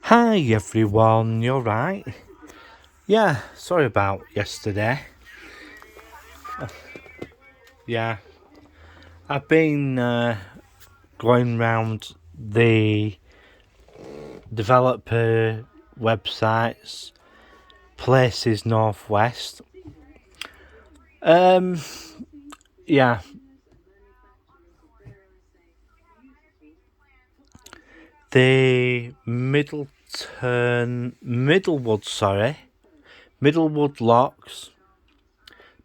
Hi everyone, you're right. Yeah, sorry about yesterday. Yeah, I've been going round the developer websites, Places Northwest. Um, yeah, the Middlewood Locks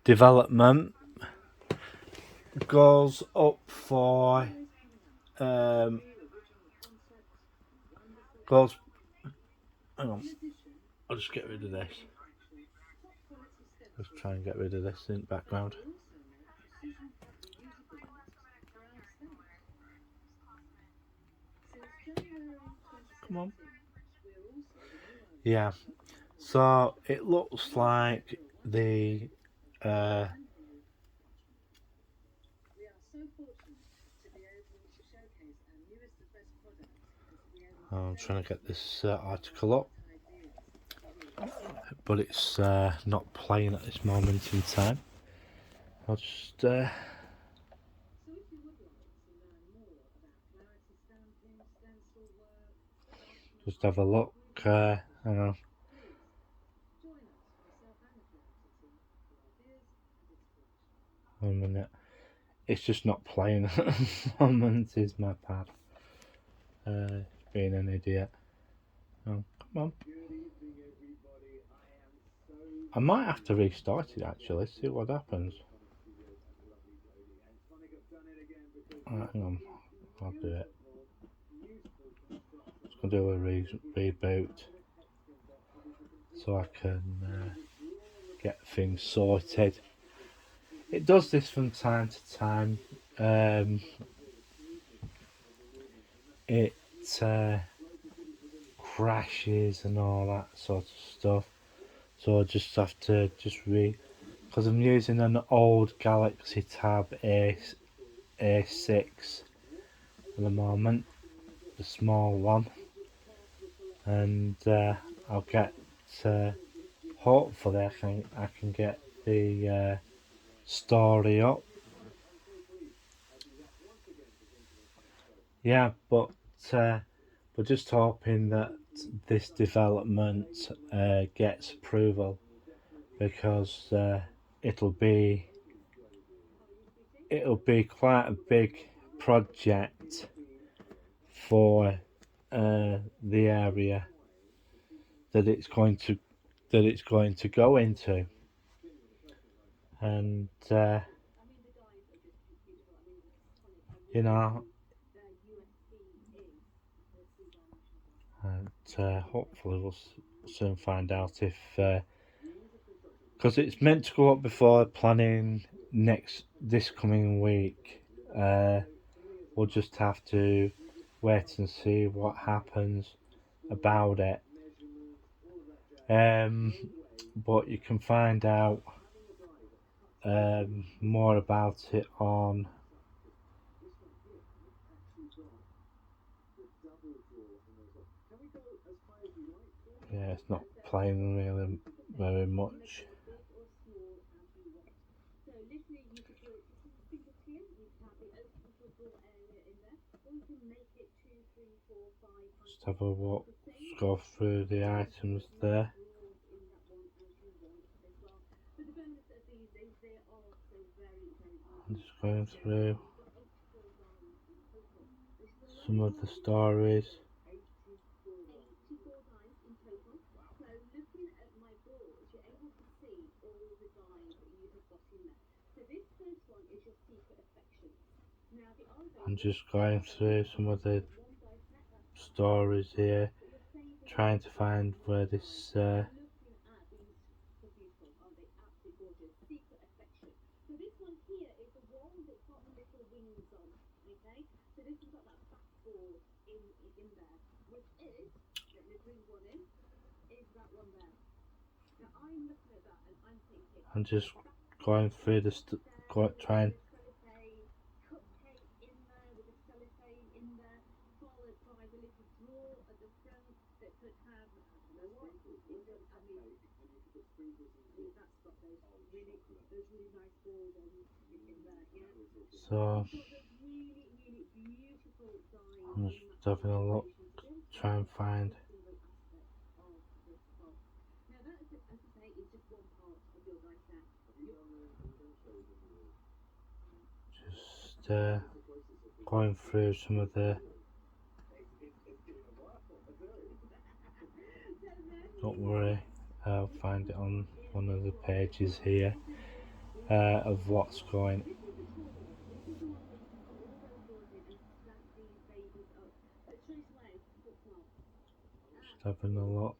development goes up for goes. Hang on, I'll just get rid of this. Let's try and get rid of this in the background. Come on. Yeah. So it looks like the. I'm trying to get this article up, but it's not playing at this moment in time. I'll just have a look. Hang on. One minute. It's just not playing at the moment. Is my pad being an idiot? Oh, come on. I might have to restart it actually. See what happens. Hang on. I'll do it. Just gonna do a reboot so I can get things sorted. It does this from time to time. It crashes and all that sort of stuff. So I just have to because I'm using an old Galaxy Tab A6 at the moment, the small one, and I'll get hopefully I can get the story up. Yeah, but we're just hoping that this development gets approval because it'll be quite a big project for the area that it's going to go into, and you know, and hopefully we'll soon find out if because it's meant to go up before planning this coming week. We'll just have to wait and see what happens about it. But you can find out more about it on. Yeah, it's not playing really very much. Just have a walk, go through the items there. I'm just going through some of the stories. I'm just going through some of the stories here, trying to find where this. I'm just going through trying. So I'm just having a look, try and find. Just going through some of the. Don't worry, I'll find it on one of the pages here of what's going. Just having a look.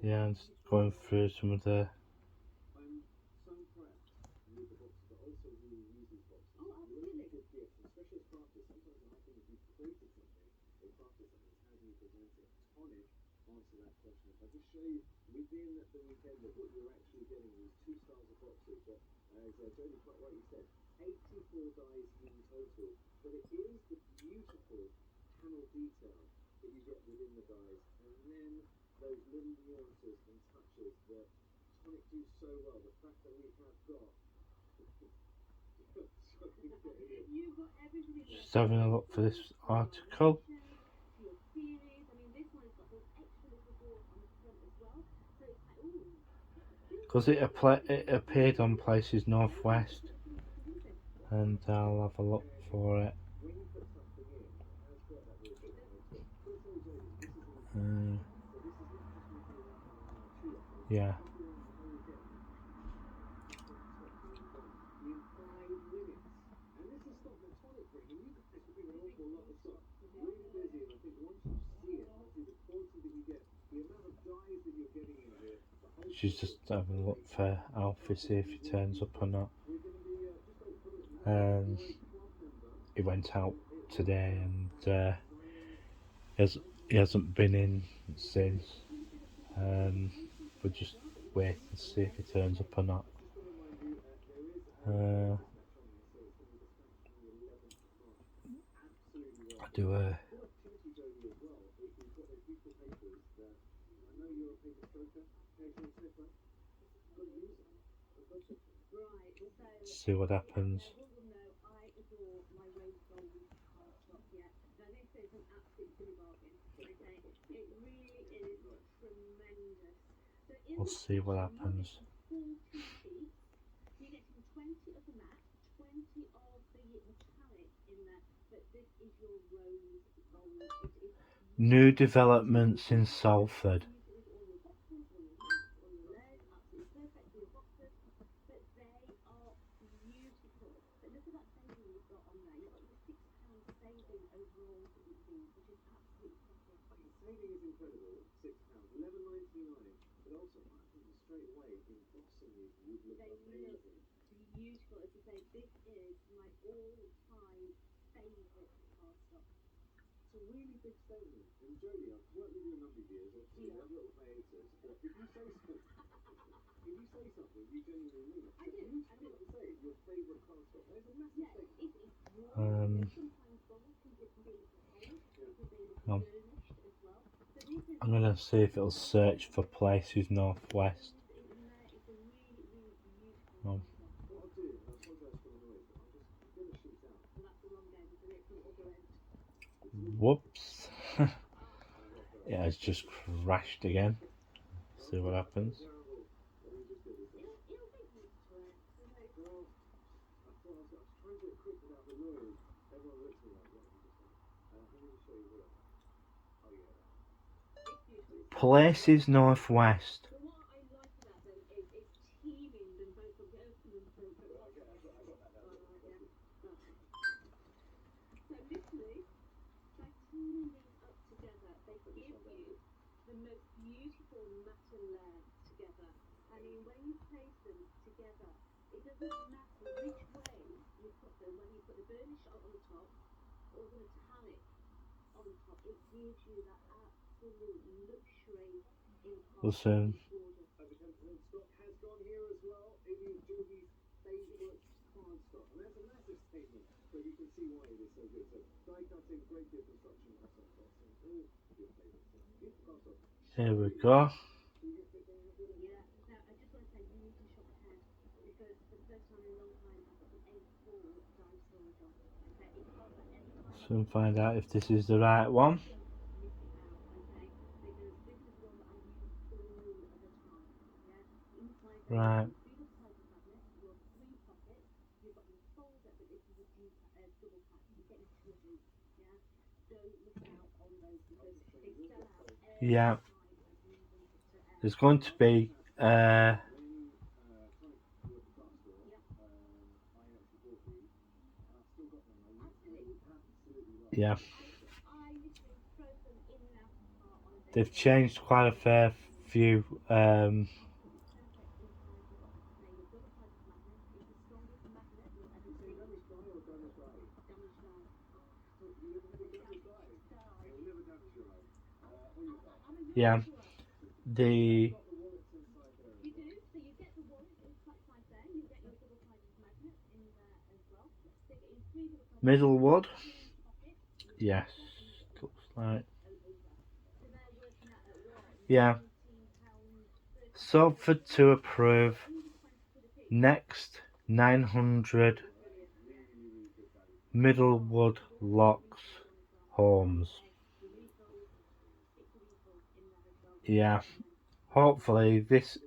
Yeah, I'm just going through some of the. Just having a look for this article. Because it appeared on Places Northwest, and I'll have a look for it. Yeah. She's just having a look for Alfie, see if he turns up or not. He went out today and he hasn't been in since. We'll just wait and see if he turns up or not. I do see what happens. We'll see what happens. New developments in Salford. I'm gonna see if it'll search for Places Northwest. Whoops. Yeah, it's just crashed again. See what happens. Places Northwest. We'll soon. Here we go. Soon find out if this is the right one. Right. Yeah. There's going to be yeah. They've changed quite a fair few yeah. The Middlewood. Yes. Looks like. Yeah. Salford to approve. Next 900 Middlewood Locks homes. Yeah. Hopefully this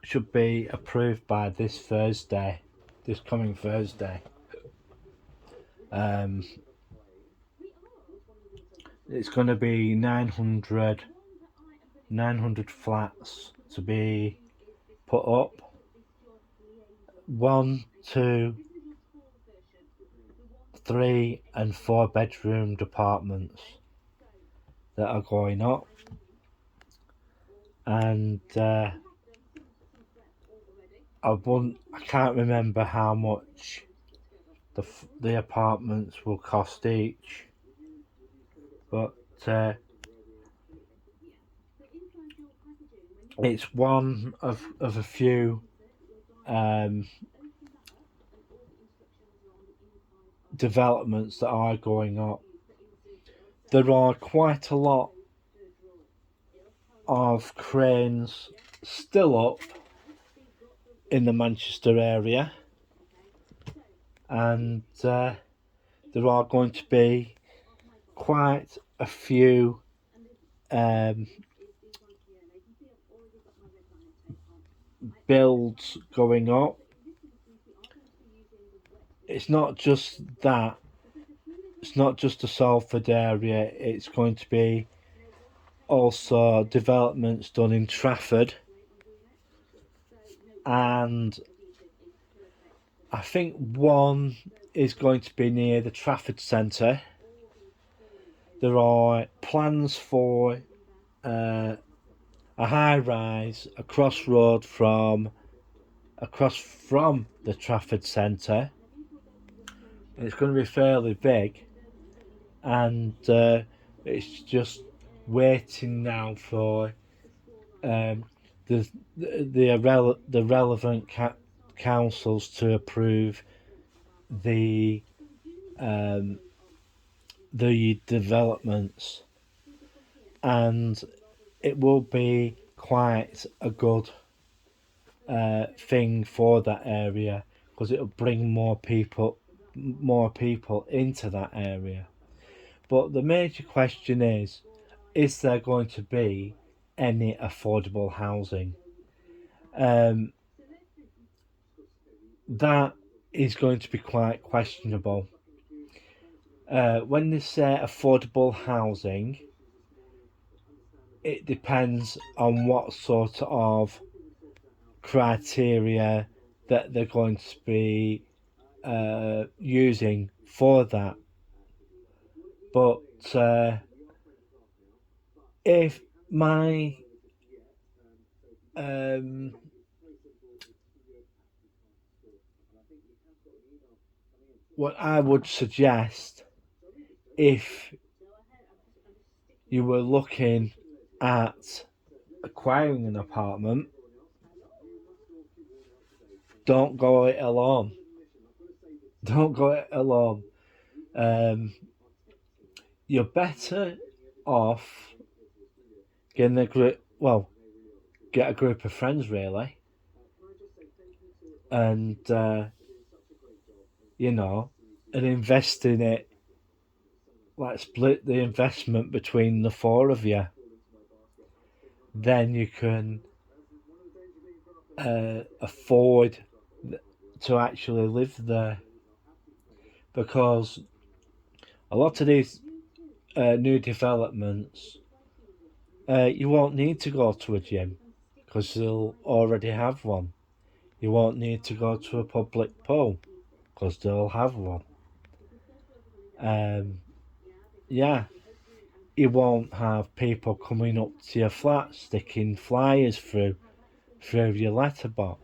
should be approved by this Thursday, this coming Thursday. It's going to be 900 flats to be put up. 1, 2, 3 and 4 bedroom apartments that are going up, and I can't remember how much the apartments will cost each, but it's one of a few developments that are going up. There are quite a lot of cranes still up in the Manchester area, and there are going to be quite a few builds going up. It's not just that. It's not just the Salford area. It's going to be also developments done in Trafford, and I think one is going to be near the Trafford Centre. There are plans for a high rise across from the Trafford Centre. It's going to be fairly big, and it's just waiting now for the relevant councils to approve the developments, and it will be quite a good thing for that area, because it'll bring more people into that area. But the major question is there going to be any affordable housing? That is going to be quite questionable. When they say affordable housing, it depends on what sort of criteria that they're going to be using for that. But if my um, what I would suggest, if you were looking at acquiring an apartment, don't go it alone. Don't go it alone. You're better off getting get a group of friends really, and and invest in it. Like split the investment between the four of you. Then you can afford to actually live there, because a lot of these new developments, you won't need to go to a gym because they'll already have one. You won't need to go to a public pool because they'll have one. Yeah, you won't have people coming up to your flat sticking flyers through your letterbox,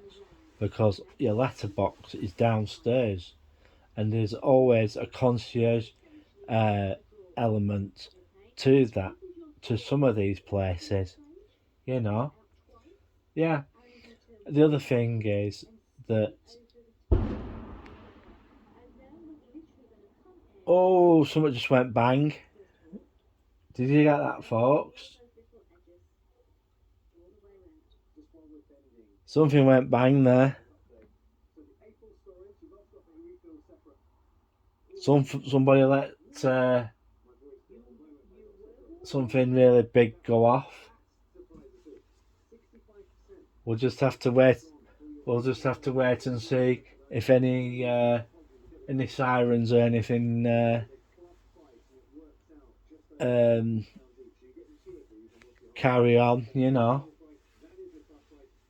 because your letterbox is downstairs, and there's always a concierge element to that, to some of these places, you know. Yeah. The other thing is that, oh, something just went bang. Did you get that, folks? Something went bang there. Somebody let something really big go off. We'll just have to wait. We'll just have to wait and see if any sirens or anything carry on,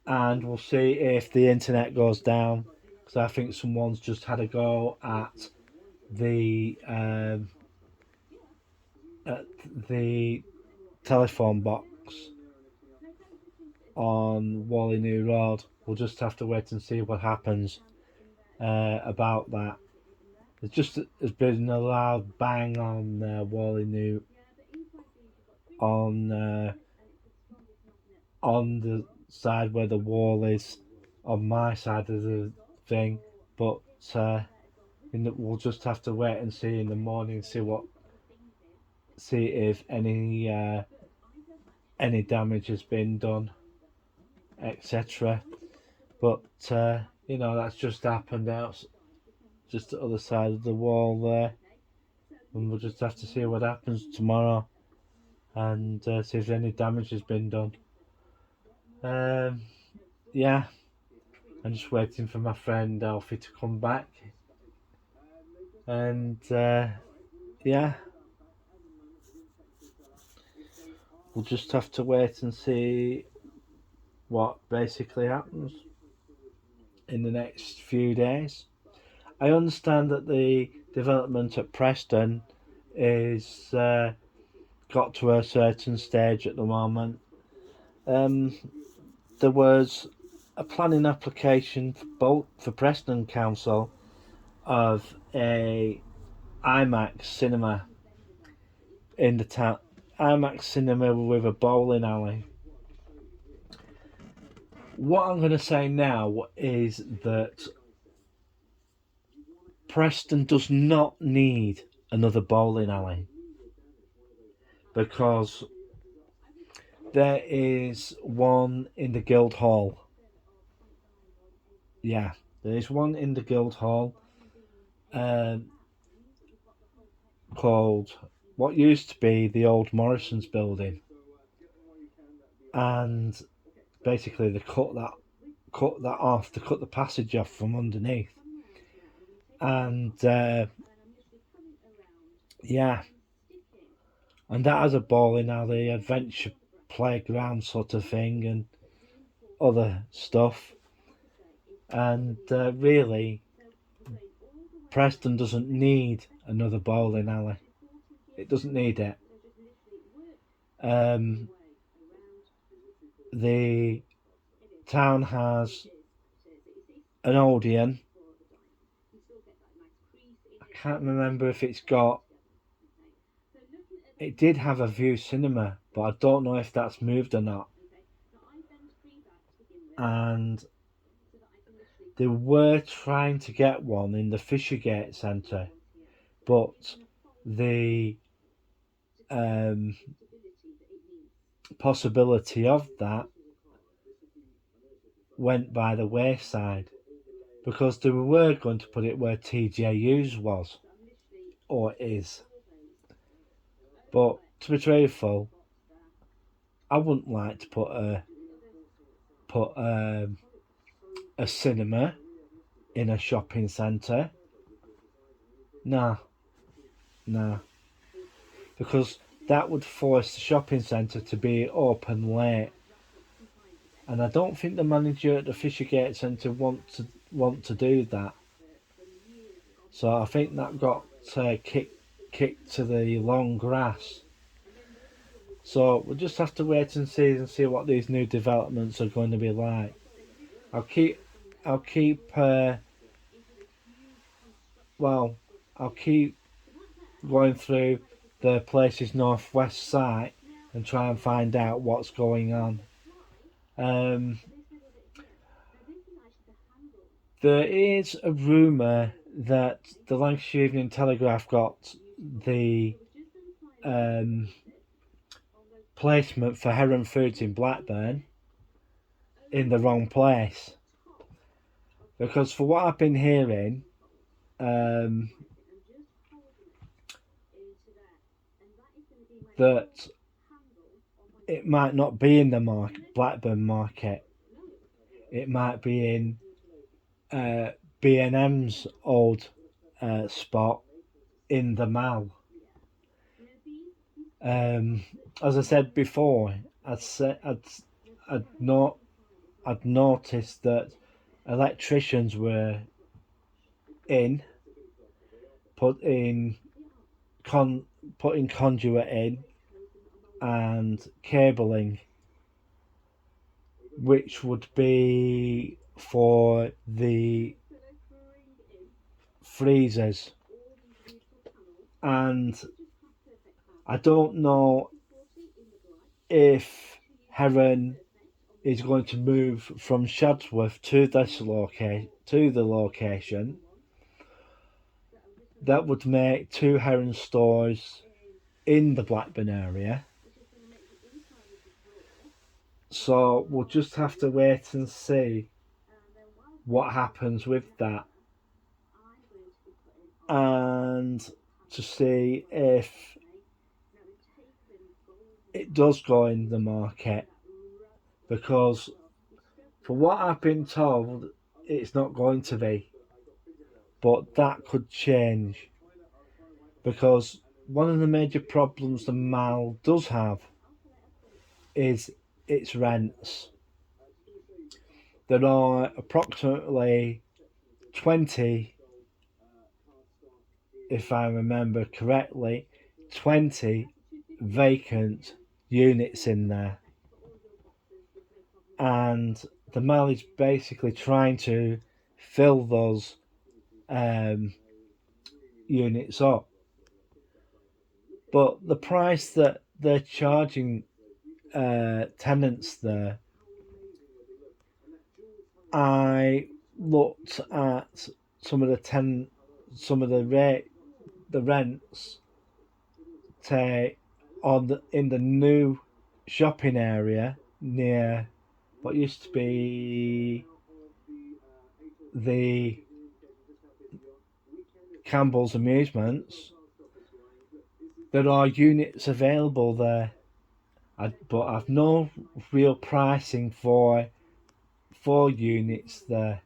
and we'll see if the internet goes down, because I think someone's just had a go at the telephone box on Wally New Road. We'll just have to wait and see what happens about that. There's been a loud bang on Wally New on the side where the wall is, on my side of the thing, but we'll just have to wait and see in the morning, see if any damage has been done, etc. But that's just happened out, just the other side of the wall there, and we'll just have to see what happens tomorrow, and see if any damage has been done. Yeah, I'm just waiting for my friend Alfie to come back, and yeah, we'll just have to wait and see what basically happens in the next few days. I understand that the development at Preston is got to a certain stage at the moment. There was a planning application for Preston Council of a IMAX cinema in the town. IMAX cinema with a bowling alley. What I'm going to say now is that Preston does not need another bowling alley, because there is one in the Guildhall. Yeah, there is one in the Guildhall called what used to be the old Morrison's building, and basically they cut that off, to cut the passage off from underneath, and yeah, and that has a bowling alley, adventure playground sort of thing, and other stuff. And really, Preston doesn't need another bowling alley. It doesn't need it. The town has an Odeon. I can't remember if it's got. It did have a View Cinema, but I don't know if that's moved or not. And they were trying to get one in the Fishergate Centre, but the possibility of that went by the wayside, because they were going to put it where TJU's was or is. But to be truthful, I wouldn't like to put a cinema in a shopping centre. Nah, because that would force the shopping centre to be open late, and I don't think the manager at the Fishergate Centre want to do that. So I think that got kicked to the long grass. So we'll just have to wait and see what these new developments are going to be like. I'll keep going through the Places Northwest site and try and find out what's going on. There is a rumour that the Lancashire Evening Telegraph got the placement for Heron Foods in Blackburn in the wrong place, because for what I've been hearing, that it might not be in the Blackburn market. It might be in B&M's old spot in the Mall. As I said before, I'd noticed that electricians were putting conduit in and cabling, which would be for the freezers. And I don't know if Heron is going to move from Shadsworth to the location. That would make 2 Heron stores in the Blackburn area. So we'll just have to wait and see what happens with that, and to see if it does go in the market, because for what I've been told, it's not going to be, but that could change, because one of the major problems the Mall does have is its rents. There are approximately 20, if I remember correctly, 20 vacant units in there, and the Mall is basically trying to fill those units up. But the price that they're charging tenants there, I looked at some of the rents in the new shopping area near what used to be the Campbell's Amusements. There are units available there, but I've no real pricing for units there.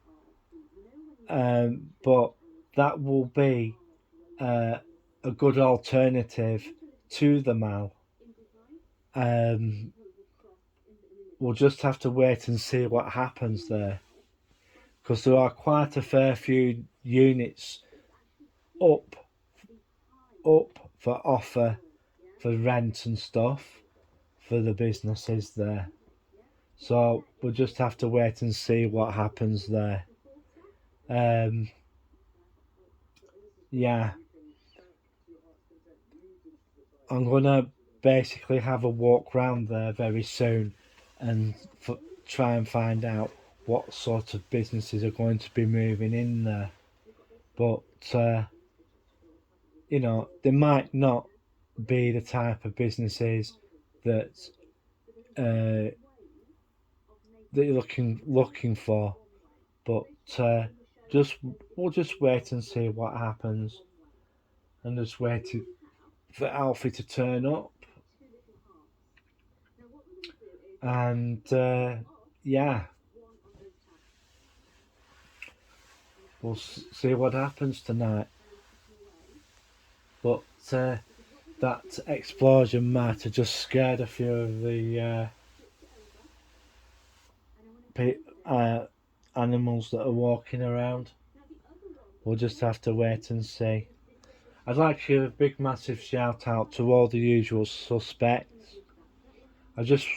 But that will be a good alternative to the Mall. We'll just have to wait and see what happens there, because there are quite a fair few units up for offer for rent and stuff for the businesses there. So we'll just have to wait and see what happens there. Yeah, I'm gonna basically have a walk round there very soon and try and find out what sort of businesses are going to be moving in there. But you know, they might not be the type of businesses that that you're looking for. But just we'll just wait and see what happens, and just wait for Alfie to turn up, and yeah, we'll see what happens tonight. But that explosion might have just scared a few of the animals that are walking around. We'll just have to wait and see. I'd like to give a big massive shout out to all the usual suspects. I've just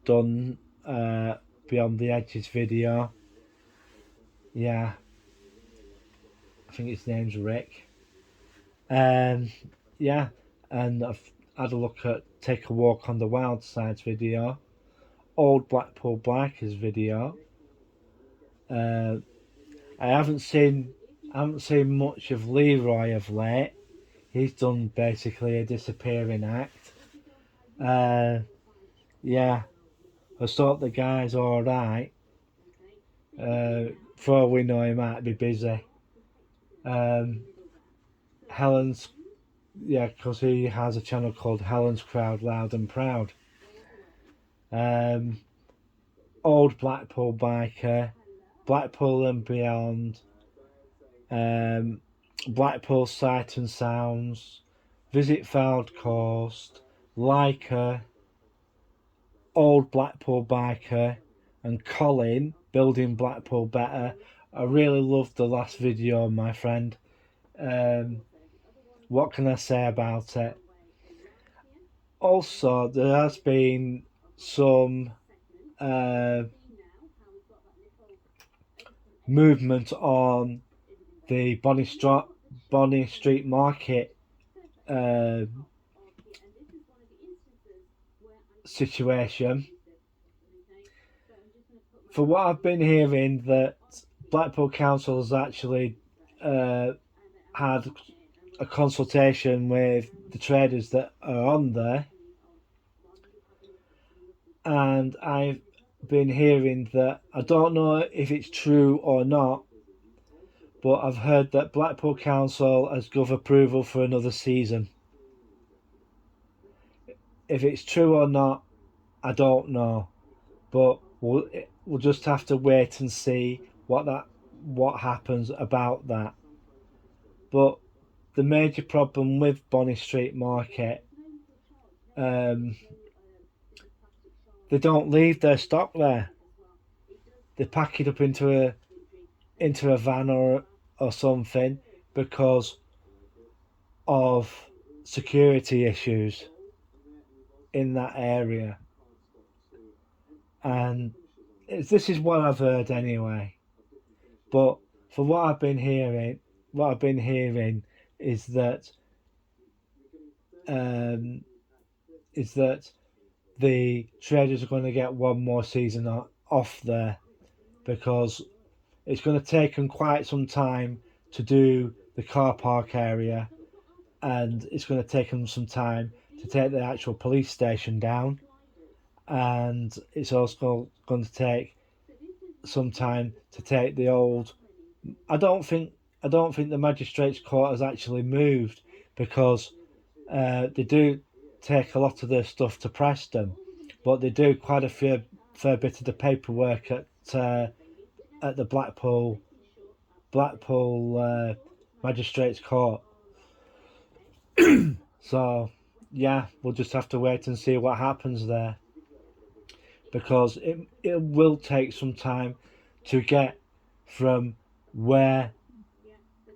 done Beyond the Edges video. Yeah, I think his name's Rick. Yeah, and I've had a look at Take a Walk on the Wild Side's video, Old Blackpool Bikers video. I haven't seen much of Leroy of late. He's done basically a disappearing act. Yeah, I thought the guy's alright. For all we know, he might be busy. Helen's, yeah, because he has a channel called Helen's Crowd Loud and Proud. Old Blackpool Biker, Blackpool and Beyond, Blackpool Sight and Sounds, Visit Fylde Coast, Leica, Old Blackpool Biker, and Colin, Building Blackpool Better. I really loved the last video, my friend. What can I say about it? Also, there has been some movement on the Bonnie Street Market situation. For what I've been hearing, that Blackpool Council has actually had a consultation with the traders that are on there, and I've been hearing that, I don't know if it's true or not, but I've heard that Blackpool Council has given approval for another season. If it's true or not, I don't know, but we'll just have to wait and see what happens about that. But the major problem with Bonnie Street Market, they don't leave their stock there. They pack it up into a van or something because of security issues in that area. And this is what I've heard anyway. But for what I've been hearing is that the traders are going to get one more season off there, because it's going to take them quite some time to do the car park area, and it's going to take them some time to take the actual police station down, and it's also going to take some time to take the old. I don't think the magistrates' court has actually moved, because they do take a lot of their stuff to Preston, but they do quite a fair bit of the paperwork at the Blackpool magistrates' court. So yeah, we'll just have to wait and see what happens there, because it will take some time to get from where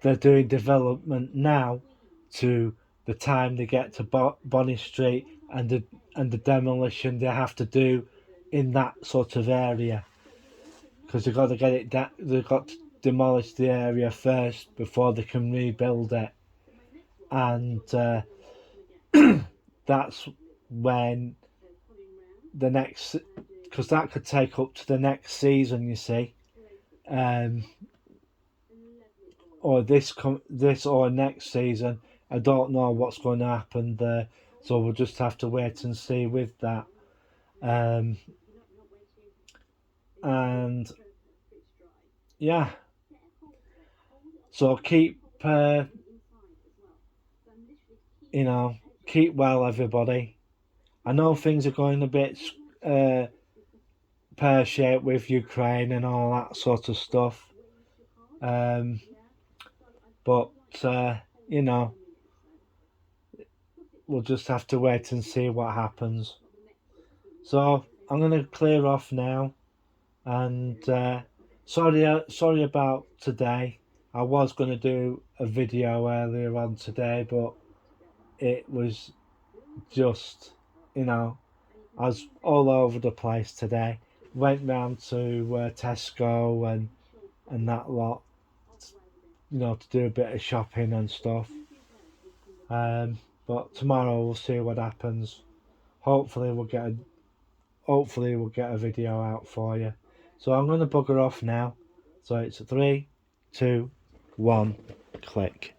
they're doing development now to the time they get to Bonny Street and the demolition they have to do in that sort of area, because they've got to get it they've got to demolish the area first before they can rebuild it, and that's when the next, because that could take up to the next season, you see, or this or next season. I don't know what's going to happen there, so we'll just have to wait and see with that. And yeah, so keep keep well, everybody. I know things are going a bit pear-shaped with Ukraine and all that sort of stuff, but we'll just have to wait and see what happens. So I'm going to clear off now, and sorry about today. I was going to do a video earlier on today, but it was just, I was all over the place today. Went round to Tesco and that lot, to do a bit of shopping and stuff. But tomorrow we'll see what happens. Hopefully we'll get a video out for you. So I'm going to bugger off now. So it's 3, 2, 1, click.